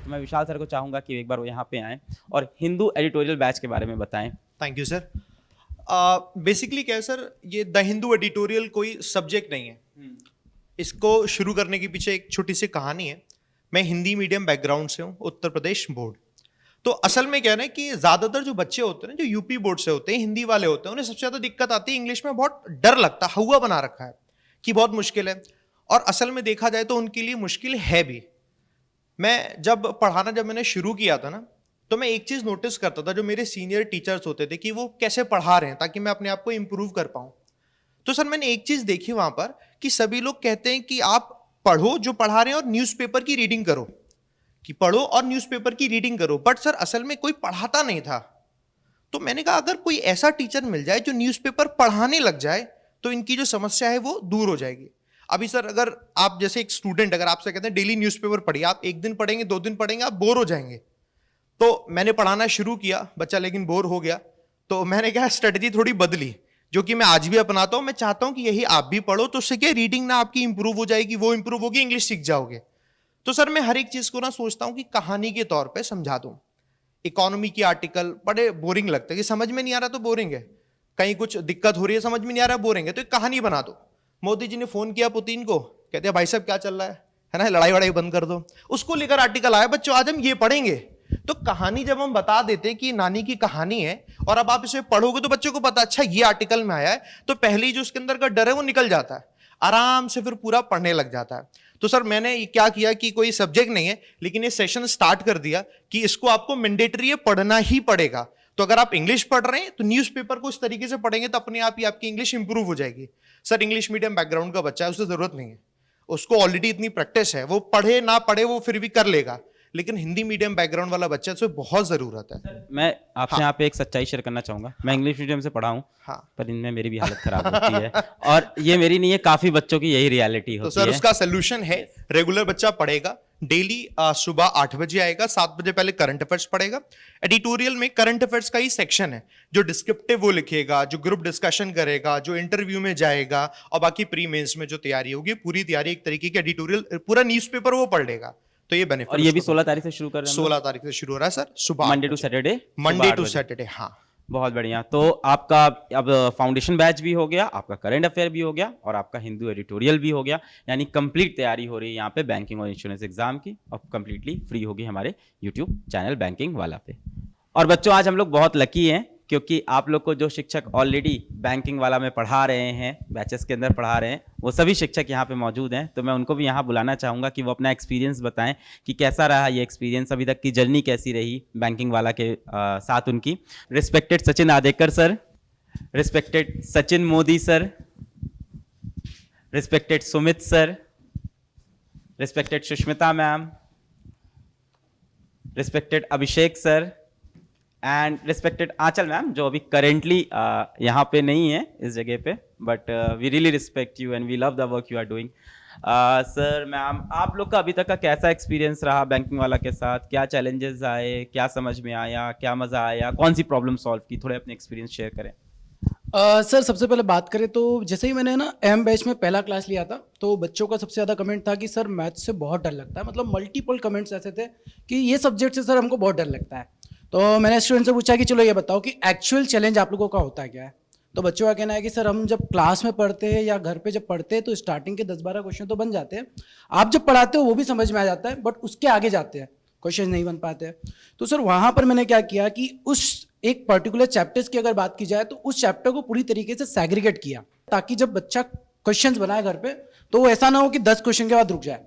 S1: मैं विशाल सर को चाहूंगा कि एक बार वो यहाँ पे आएं और हिंदू एडिटोरियल बैच के बारे में बताएं।
S3: Thank you sir. बेसिकली क्या है सर, ये द हिंदू एडिटोरियल कोई सब्जेक्ट नहीं है। इसको शुरू करने के पीछे एक छोटी सी कहानी है। मैं हिंदी मीडियम बैकग्राउंड से हूँ, उत्तर प्रदेश बोर्ड। तो असल में क्या है ना कि ज़्यादातर जो बच्चे होते हैं ना, जो यूपी बोर्ड से होते हैं, हिंदी वाले होते हैं, उन्हें सबसे ज़्यादा दिक्कत आती है इंग्लिश में। बहुत डर लगता है, हुआ बना रखा है कि बहुत मुश्किल है, और असल में देखा जाए तो उनके लिए मुश्किल है भी। मैं जब मैंने शुरू किया था ना, तो मैं एक चीज़ नोटिस करता था, जो मेरे सीनियर टीचर्स होते थे, कि वो कैसे पढ़ा रहे हैं ताकि मैं अपने आप को इम्प्रूव कर पाऊँ। तो सर मैंने एक चीज़ देखी वहाँ पर कि सभी लोग कहते हैं कि आप पढ़ो जो पढ़ा रहे हैं और न्यूज़पेपर की रीडिंग करो, कि पढ़ो और न्यूज़पेपर की रीडिंग करो। बट सर असल में कोई पढ़ाता नहीं था। तो मैंने कहा अगर कोई ऐसा टीचर मिल जाए जो न्यूज़पेपर पढ़ाने लग जाए तो इनकी जो समस्या है वो दूर हो जाएगी। अभी सर अगर आप जैसे एक स्टूडेंट, अगर आपसे कहते हैं डेली न्यूज़पेपर पढ़िए, आप एक दिन पढ़ेंगे, 2 दिन पढ़ेंगे, आप बोर हो जाएंगे। तो मैंने पढ़ाना शुरू किया, बच्चा लेकिन बोर हो गया। तो मैंने क्या स्ट्रेटजी थोड़ी बदली, जो कि मैं आज भी अपनाता हूं। मैं चाहता हूं कि यही आप भी पढ़ो, तो उससे क्या रीडिंग ना आपकी इंप्रूव हो जाएगी, वो इंप्रूव होगी, इंग्लिश सीख जाओगे। तो सर मैं हर एक चीज को ना सोचता हूं कि कहानी के तौर पे समझा दूं। इकोनॉमी की आर्टिकल बड़े बोरिंग लगते हैं, कि समझ में नहीं आ रहा तो बोरिंग है, कहीं कुछ दिक्कत हो रही है समझ में नहीं आ रहा बोरिंग है, तो एक कहानी बना दो। मोदी जी ने फोन किया पुतिन को, कहते हैं भाई साहब क्या चल रहा है ना, लड़ाई वड़ाई बंद कर दो। उसको लेकर आर्टिकल आया, बच्चों आज हम ये पढ़ेंगे। तो कहानी जब हम बता देते हैं कि नानी की कहानी है और अब आप इसे पढ़ोगे तो बच्चों को पता अच्छा ये आर्टिकल में आया है, तो पहले ही जो उसके अंदर का डर है वो निकल जाता है, आराम से फिर पूरा पढ़ने लग जाता है। तो सर मैंने क्या किया कि कोई सब्जेक्ट नहीं है, लेकिन ये सेशन स्टार्ट कर दिया कि इसको आपको मैंडेटरी है, पढ़ना ही पड़ेगा। तो अगर आप इंग्लिश पढ़ रहे हैं तो न्यूज़पेपर को इस तरीके से पढ़ेंगे तो अपने आप ही आपकी इंग्लिश इंप्रूव हो जाएगी। सर इंग्लिश मीडियम बैकग्राउंड का बच्चा है, उसे जरूरत नहीं है, उसको ऑलरेडी इतनी प्रैक्टिस है, वो पढ़े ना पढ़े वो फिर भी कर लेगा। लेकिन हिंदी मीडियम बैकग्राउंड वाला बच्चा तो बहुत जरूरत है।
S1: मैं आपसे यहाँ पे एक सच्चाई शेयर करना चाहूंगा। मैं इंग्लिश मीडियम से पढ़ा हूँ, पर इनमें मेरी भी हालत खराब होती है, और ये मेरी नहीं है, काफी बच्चों की यही रियलिटी होती है।
S3: तो सर उसका सोल्यूशन है, रेगुलर बच्चा पढ़ेगा, डेली सुबह 8 बजे आएगा, 7 बजे पहले करंट अफेयर्स पढ़ेगा। एडिटोरियल में करंट अफेयर्स का ही सेक्शन है, जो डिस्क्रिप्टिव वो लिखेगा, जो ग्रुप डिस्कशन करेगा, जो इंटरव्यू में जाएगा, और बाकी प्री मेंस में जो तैयारी होगी, पूरी तैयारी एक तरीके की एडिटोरियल, पूरा न्यूज़पेपर वो पढ़ लेगा। तो ये बेनिफिट।
S1: और ये भी 16 तारीख से शुरू कर रहे हैं।
S3: 16 तारीख से शुरू हो रहा है सर, सुबह
S1: Monday to Saturday.
S3: Monday to Saturday, हाँ।
S1: बहुत बढ़िया। तो आपका अब फाउंडेशन बैच भी हो गया, आपका करंट अफेयर भी हो गया, और आपका हिंदू एडिटोरियल भी हो गया, यानी कंप्लीट तैयारी हो रही है यहाँ पे बैंकिंग और इंश्योरेंस एग्जाम की, और कंप्लीटली फ्री होगी हमारे यूट्यूब चैनल बैंकिंग वाला पे। और बच्चों आज हम लोग बहुत लकी हैं, क्योंकि आप लोग को जो शिक्षक ऑलरेडी बैंकिंग वाला में पढ़ा रहे हैं, बैचेस के अंदर पढ़ा रहे हैं, वो सभी शिक्षक यहाँ पे मौजूद हैं। तो मैं उनको भी यहाँ बुलाना चाहूँगा कि वो अपना एक्सपीरियंस बताएं कि कैसा रहा ये एक्सपीरियंस, अभी तक की जर्नी कैसी रही बैंकिंग वाला के साथ उनकी। Respected Sachin Adekar sir, respected Sachin Modi sir, respected Sumit sir, respected Sushmita ma'am, respected Abhishek sir, and respected Anchal ma'am, जो अभी करेंटली यहाँ पे नहीं है इस जगह पे, but we really respect you and we love the work you are doing. Sir ma'am, आप लोग का अभी तक का कैसा एक्सपीरियंस रहा बैंकिंग वाला के साथ? क्या चैलेंजेस आए, क्या समझ में आया, क्या मज़ा आया, कौन सी प्रॉब्लम सॉल्व की? थोड़े अपने एक्सपीरियंस शेयर करें।
S6: सर सबसे पहले बात करें तो जैसे ही मैंने ना एम बैच में पहला क्लास लिया था, तो बच्चों का सबसे ज़्यादा कमेंट था कि सर मैथ से बहुत डर लगता है। मतलब मल्टीपल कमेंट्स ऐसे थे कि ये सब्जेक्ट से सर हमको बहुत डर लगता है। तो मैंने स्टूडेंट से पूछा कि चलो ये बताओ कि एक्चुअल चैलेंज आप लोगों का होता है क्या है। तो बच्चों का कहना है कि सर हम जब क्लास में पढ़ते हैं या घर पे जब पढ़ते हैं तो स्टार्टिंग के 10-12 क्वेश्चन तो बन जाते हैं, आप जब पढ़ाते हो वो भी समझ में आ जाता है, बट उसके आगे जाते हैं क्वेश्चन नहीं बन पाते हैं। तो सर वहाँ पर मैंने क्या किया कि उस एक पर्टिकुलर चैप्टर्स की अगर बात की जाए तो उस चैप्टर को पूरी तरीके से सैग्रीगेट किया, ताकि जब बच्चा क्वेश्चंस बनाए घर पे तो वो ऐसा ना हो कि 10 क्वेश्चन के बाद रुक जाए।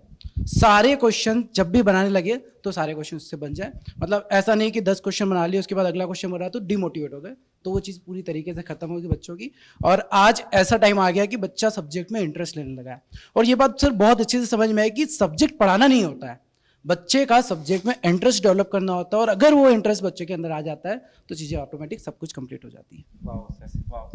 S6: सारे क्वेश्चन जब भी बनाने लगे तो सारे क्वेश्चन उससे बन जाए। मतलब ऐसा नहीं कि 10 क्वेश्चन बना लिए उसके बाद अगला क्वेश्चन बना तो डिमोटिवेट हो गए, तो वो चीज़ पूरी तरीके से खत्म होगी बच्चों की। और आज ऐसा टाइम आ गया कि बच्चा सब्जेक्ट में इंटरेस्ट लेने लगा है। और ये बात सर बहुत अच्छे से समझ में आई कि सब्जेक्ट पढ़ाना नहीं होता है, बच्चे का सब्जेक्ट में इंटरेस्ट डेवलप करना होता है, और अगर वो इंटरेस्ट बच्चे के अंदर आ जाता है तो चीज़ें ऑटोमेटिक सब कुछ कंप्लीट हो जाती है।
S1: वाह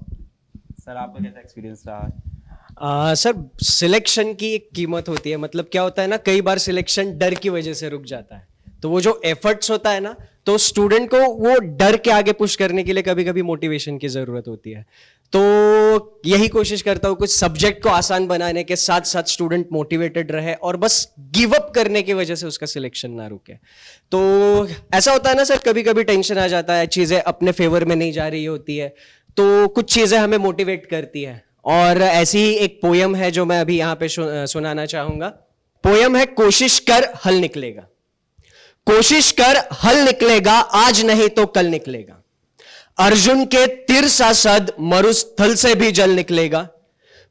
S1: सर, आपका कैसा एक्सपीरियंस रहा है?
S7: सर सिलेक्शन की एक कीमत होती है, मतलब क्या होता है ना, कई बार सिलेक्शन डर की वजह से रुक जाता है, तो वो जो एफर्ट्स होता है ना, तो स्टूडेंट को वो डर के आगे पुश करने के लिए कभी कभी मोटिवेशन की जरूरत होती है। तो यही कोशिश करता हूँ कुछ सब्जेक्ट को आसान बनाने के साथ साथ स्टूडेंट मोटिवेटेड रहे और बस गिव अप करने की वजह से उसका सिलेक्शन ना रुके। तो ऐसा होता है ना सर, कभी कभी टेंशन आ जाता है, चीजें अपने फेवर में नहीं जा रही होती है, तो कुछ चीजें हमें मोटिवेट करती है। और ऐसी ही एक पोयम है जो मैं अभी यहाँ पे सुनाना चाहूंगा। पोयम है कोशिश कर हल निकलेगा, कोशिश कर हल निकलेगा, आज नहीं तो कल निकलेगा। अर्जुन के तीर सा सद मरुस्थल से भी जल निकलेगा।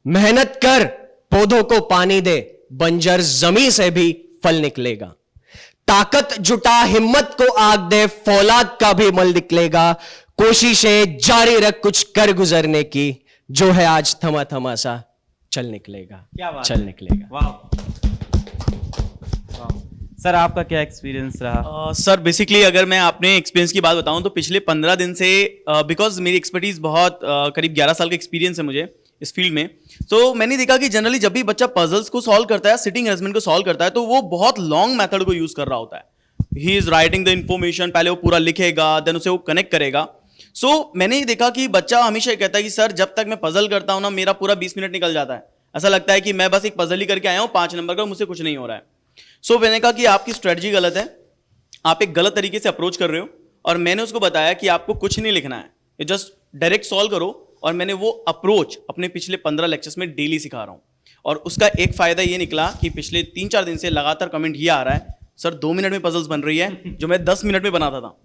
S7: मेहनत कर पौधों को पानी दे, बंजर जमी से भी फल निकलेगा। ताकत जुटा हिम्मत को आग दे, फौलाद का भी मल निकलेगा। कोशिशें जारी रख कुछ कर गुजरने की, जो है आज थमा थमा सा चल निकलेगा।
S1: क्या बात
S7: चल
S1: है।
S7: निकलेगा।
S1: वाह सर, आपका क्या एक्सपीरियंस रहा?
S8: सर बेसिकली अगर मैं अपने एक्सपीरियंस की बात बताऊं तो पिछले 15 दिन से बिकॉज मेरी एक्सपर्टीज बहुत करीब 11 साल का एक्सपीरियंस है मुझे इस फील्ड में, तो मैंने देखा कि जनरली जब भी बच्चा पजल्स को सॉल्व करता है, सिटिंग अरेंजमेंट को सॉल्व करता है, तो वो बहुत लॉन्ग मेथड को यूज कर रहा होता है। He is writing the information, पहले वो पूरा लिखेगा, देन उसे वो कनेक्ट करेगा। सो मैंने ये देखा कि बच्चा हमेशा कहता है कि सर जब तक मैं पजल करता हूं ना, मेरा पूरा 20 मिनट निकल जाता है, ऐसा लगता है कि मैं बस एक पजल ही करके आया हूं 5 नंबर का, मुझसे कुछ नहीं हो रहा है। सो मैंने कहा कि आपकी स्ट्रेटजी गलत है, आप एक गलत तरीके से अप्रोच कर रहे हो। और मैंने उसको बताया कि आपको कुछ नहीं लिखना है, ये जस्ट डायरेक्ट सॉल्व करो। और मैंने वो अप्रोच अपने पिछले 15 लेक्चर्स में डेली सिखा रहा हूं, और उसका एक फायदा ये निकला कि पिछले 3-4 दिन से लगातार कमेंट ये आ रहा है, सर 2 मिनट में पजल्स बन रही है जो मैं 10 मिनट में बनाता था।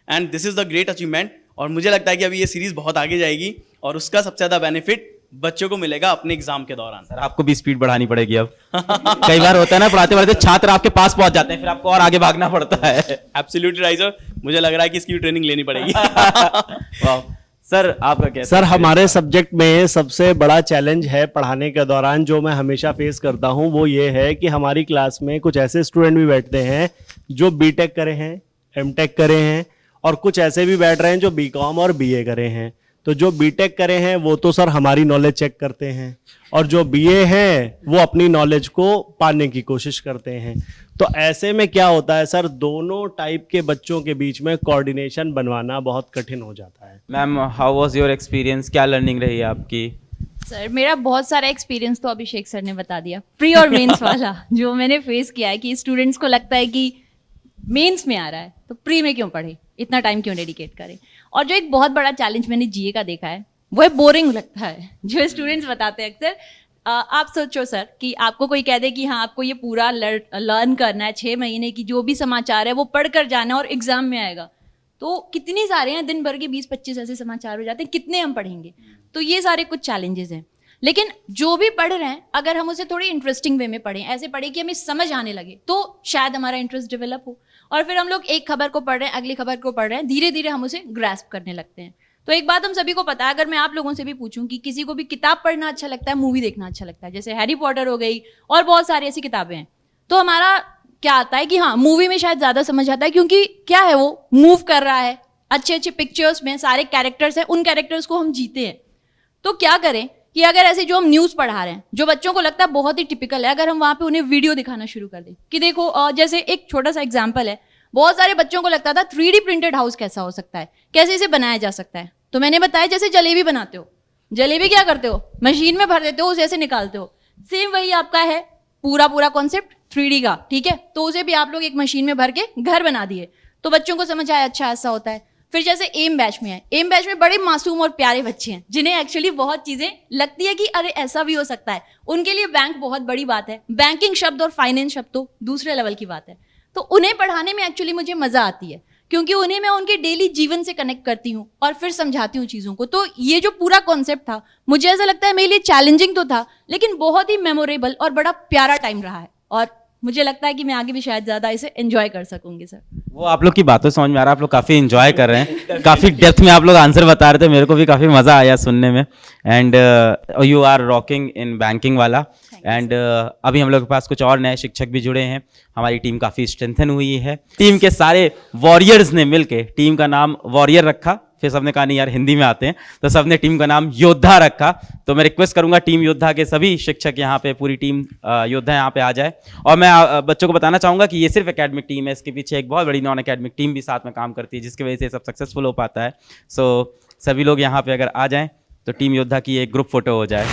S8: And this is the great achievement. और मुझे लगता है कि अभी ये सीरीज बहुत आगे जाएगी और उसका सबसे ज्यादा बेनिफिट बच्चों को मिलेगा अपने एग्जाम के दौरान।
S1: सर आपको भी स्पीड बढ़ानी पड़ेगी अब। कई बार होता है ना, पढ़ाते पढ़ाते छात्र आपके पास पहुंच जाते हैं, फिर आपको और आगे भागना पड़ता है।
S8: एब्सोल्युटली राइट सर, मुझे लग रहा है कि इसकी भी ट्रेनिंग लेनी पड़ेगी।
S1: वाह सर, आपका क्या?
S9: सर हमारे सब्जेक्ट में सबसे बड़ा चैलेंज है पढ़ाने के दौरान, जो मैं हमेशा फेस करता हूं, वो ये है कि हमारी क्लास में कुछ ऐसे स्टूडेंट भी बैठते हैं जो बीटेक करे हैं, एमटेक करे हैं, और कुछ ऐसे भी बैठ रहे हैं जो बीकॉम और बीए करे हैं। तो जो बीटेक करे हैं वो तो सर हमारी नॉलेज चेक करते हैं, और जो बीए हैं वो अपनी नॉलेज को पाने की कोशिश करते हैं। तो ऐसे में क्या होता है सर, दोनों टाइप के बच्चों के बीच में कोऑर्डिनेशन बनवाना बहुत कठिन हो जाता है।
S1: Ma'am, how was your experience? क्या लर्निंग रही है आपकी?
S10: सर मेरा बहुत सारा एक्सपीरियंस तो अभिषेक सर ने बता दिया, प्री और मेंस वाला जो मैंने फेस किया है कि स्टूडेंट्स को लगता है कि मेंस में आ रहा है तो प्री में क्यों पढ़े, इतना टाइम क्यों डेडिकेट करें। और जो एक बहुत बड़ा चैलेंज मैंने जीए का देखा है वो है बोरिंग लगता है। जो स्टूडेंट्स बताते हैं अक्सर, आप सोचो सर कि आपको कोई कह दे कि हाँ आपको ये पूरा लर्न करना है, 6 महीने की जो भी समाचार है वो पढ़ कर जाना और एग्जाम में आएगा, तो कितने सारे हैं, दिन भर के 20-25 ऐसे समाचार हो जाते हैं, कितने हम पढ़ेंगे। तो ये सारे कुछ चैलेंजेस हैं। लेकिन जो भी पढ़ रहे हैं अगर हम उसे थोड़ी इंटरेस्टिंग वे में पढ़ें, ऐसे पढ़ें कि हमें समझ आने लगे, तो शायद हमारा इंटरेस्ट डेवलप हो। और फिर हम लोग एक खबर को पढ़ रहे हैं, अगली खबर को पढ़ रहे हैं, धीरे धीरे हम उसे ग्रैस्प करने लगते हैं। तो एक बात हम सभी को पता है, अगर मैं आप लोगों से भी पूछूं कि किसी को भी किताब पढ़ना अच्छा लगता है, मूवी देखना अच्छा लगता है, जैसे हैरी पॉटर हो गई और बहुत सारी ऐसी किताबें हैं, तो हमारा क्या आता है कि हाँ मूवी में शायद ज्यादा समझ आता है, क्योंकि क्या है वो मूव कर रहा है, अच्छे अच्छे पिक्चर्स में सारे कैरेक्टर्स हैं, उन कैरेक्टर्स को हम जीते हैं। तो क्या करें कि अगर ऐसे जो हम न्यूज़ पढ़ा रहे हैं, जो बच्चों को लगता है बहुत ही टिपिकल है, अगर हम वहाँ पे उन्हें वीडियो दिखाना शुरू कर दें कि देखो, जैसे एक छोटा सा एग्जाम्पल है, बहुत सारे बच्चों को लगता था 3D प्रिंटेड हाउस कैसा हो सकता है, कैसे इसे बनाया जा सकता है। तो मैंने बताया जैसे जलेबी बनाते हो, जलेबी क्या करते हो, मशीन में भर देते हो, उसे ऐसे निकालते हो, सेम वही आपका है पूरा कॉन्सेप्ट 3D का, ठीक है। तो उसे भी आप लोग एक मशीन में भर के घर बना दिए, तो बच्चों को समझ आया अच्छा ऐसा होता है। फिर जैसे एम बैच में है, एम बैच में बड़े मासूम और प्यारे बच्चे हैं जिन्हें एक्चुअली बहुत चीजें लगती है कि अरे ऐसा भी हो सकता है, उनके लिए बैंक बहुत बड़ी बात है, बैंकिंग शब्द और फाइनेंस शब्द तो दूसरे लेवल की बात है। तो उन्हें पढ़ाने में एक्चुअली मुझे मजा आती है, क्योंकि उन्हें मैं उनके डेली जीवन से कनेक्ट करती हूँ और फिर समझाती हूँ चीज़ों को। तो ये जो पूरा कॉन्सेप्ट था, मुझे ऐसा लगता है मेरे लिए चैलेंजिंग तो था, लेकिन बहुत ही मेमोरेबल और बड़ा प्यारा टाइम रहा है, और मुझे लगता है कि मैं आगे भी शायद ज़्यादा इसे एंजॉय कर सकूंगी सर।
S1: वो आप लोग की बातों समझ में आ रहा है, आप लोग काफ़ी एंजॉय कर रहे हैं, काफ़ी डेप्थ में आप लोग आंसर बता रहे थे, मेरे को भी काफ़ी मज़ा आया सुनने में। And you are rocking in banking वाला। एंड अभी हम लोग के पास कुछ और नए शिक्षक भी जुड़े हैं। हमारी टीम काफ़ी स्ट्रेंथन हुई है। टीम के सारे वॉरियर्स ने मिलके टीम का नाम वॉरियर रखा। फिर सबने कहा नहीं यार हिंदी में आते हैं, तो सबने टीम का नाम योद्धा रखा। तो मैं रिक्वेस्ट करूंगा टीम योद्धा के सभी शिक्षक यहाँ पे, पूरी टीम योद्धा यहाँ पे आ जाए। और मैं बच्चों को बताना चाहूँगा कि ये सिर्फ एकेडमिक टीम है, इसके पीछे एक बहुत बड़ी नॉन एकेडमिक टीम भी साथ में काम करती है, जिसकी वजह से सब सक्सेसफुल हो पाता है। सो सभी लोग यहाँ पे अगर आ जाएँ तो टीम योद्धा की एक ग्रुप फोटो हो जाए।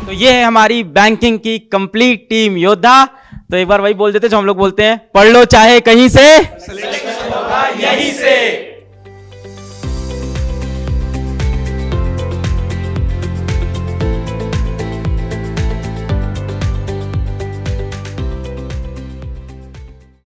S1: तो ये है हमारी बैंकिंग की कंप्लीट टीम योद्धा। तो एक बार वही बोल देते जो हम लोग बोलते हैं, पढ़ लो चाहे कहीं से, सिलेक्शन होगा यहीं से।